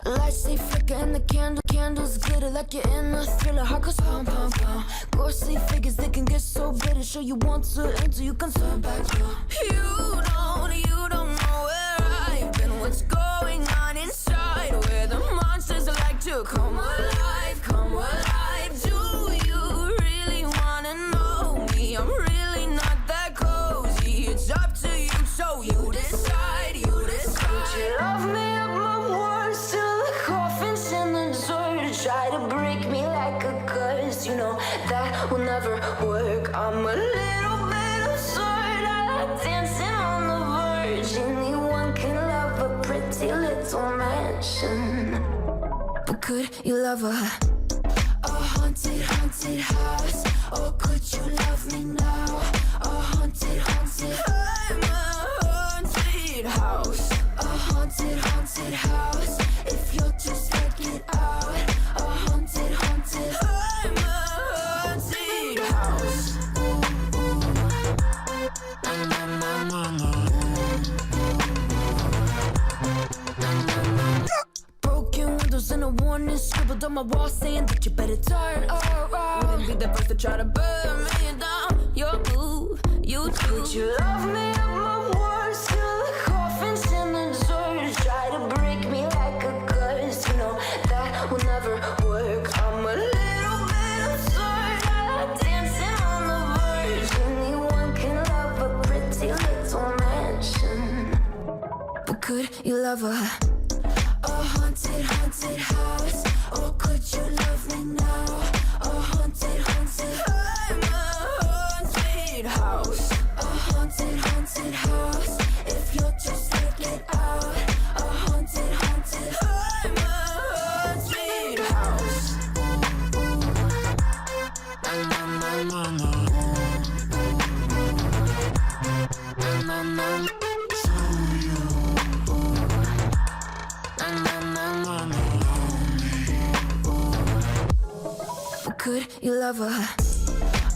Lights they flicker and the candles glitter like you're in a thriller. Heart goes pound, pound, pound. Ghostly figures they can get so bitter. Sure you want to until you can turn back. You don't know where I've been. What's going on inside? Where the monsters like to come alive, come alive. Do you really wanna know me? I'm really not that cozy. It's up to you, so you decide, you decide. Would you love me up my words till the coffin's in the dirt? Try to break me like a curse, you know that will never work. I'm a little bit absurd. I like dancing on the verge. Anyone can love a pretty little mansion, but could you love a haunted, haunted house? Or could you love me now? A haunted, haunted. I'm a haunted house. A haunted, haunted house. If you'll just take it out. A haunted, haunted. I'm a haunted house. Broken windows and a warning scribbled on my wall saying that you better turn around. Wouldn't be the first to try to burn me down. You're blue, you too. Would you love me up my words till the coffin's in the dirt? Try to break me like a curse, you know that will never work. I'm a little bit absurd. I like dancing on the verge. Anyone can love a pretty little mansion, but could you love a haunted, haunted house? Or could you love me now? A haunted, haunted. I'm a haunted house. A haunted, haunted house. If you'll just take it out. A haunted, haunted. I'm a haunted house. Could you love a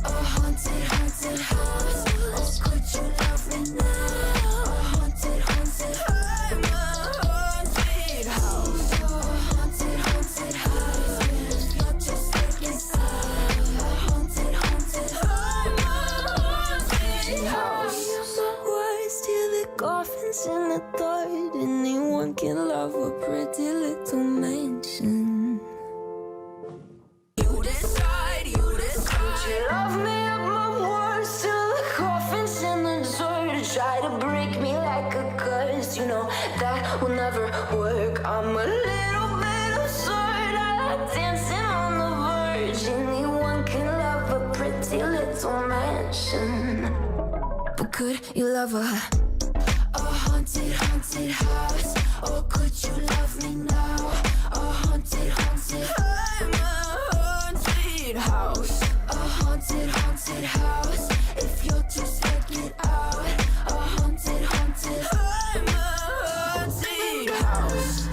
haunted, haunted house? Or could you love me now? A haunted, haunted. I'm a haunted house. A haunted, haunted house. If you're just taking sides. A haunted, haunted. I'm a haunted house. Use the words till the coffin's in the dirt. Anyone can love a pretty little mansion. Would you love me up my words till the coffin's in the dirt? Try to break me like a curse, you know that will never work. I'm a little bit absurd. I like dancing on the verge. Anyone can love a pretty little mansion, but could you love a haunted, haunted house? Or could you love me now? A haunted, haunted. I'm a haunted house. A haunted, haunted house. If you'll just take it out. A haunted, haunted. I'm a haunted house.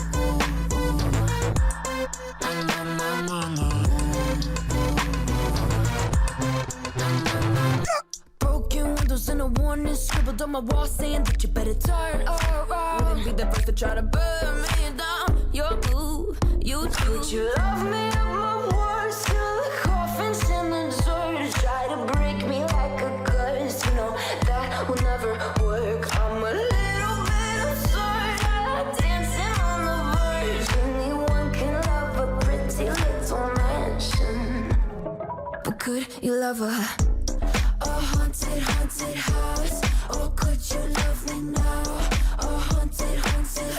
Broken windows and a warning scribbled on my wall saying that you better turn around. Wouldn't be the first to try to burn me down. You're blue, you too. Would you love me up my words till the coffin's in the dirt? Try to break me like a curse, you know that will never work. I'm a little bit absurd. I like dancing on the verge. Anyone can love a pretty little mansion, but could you love a haunted, haunted house? Or could you love me now? A haunted, haunted.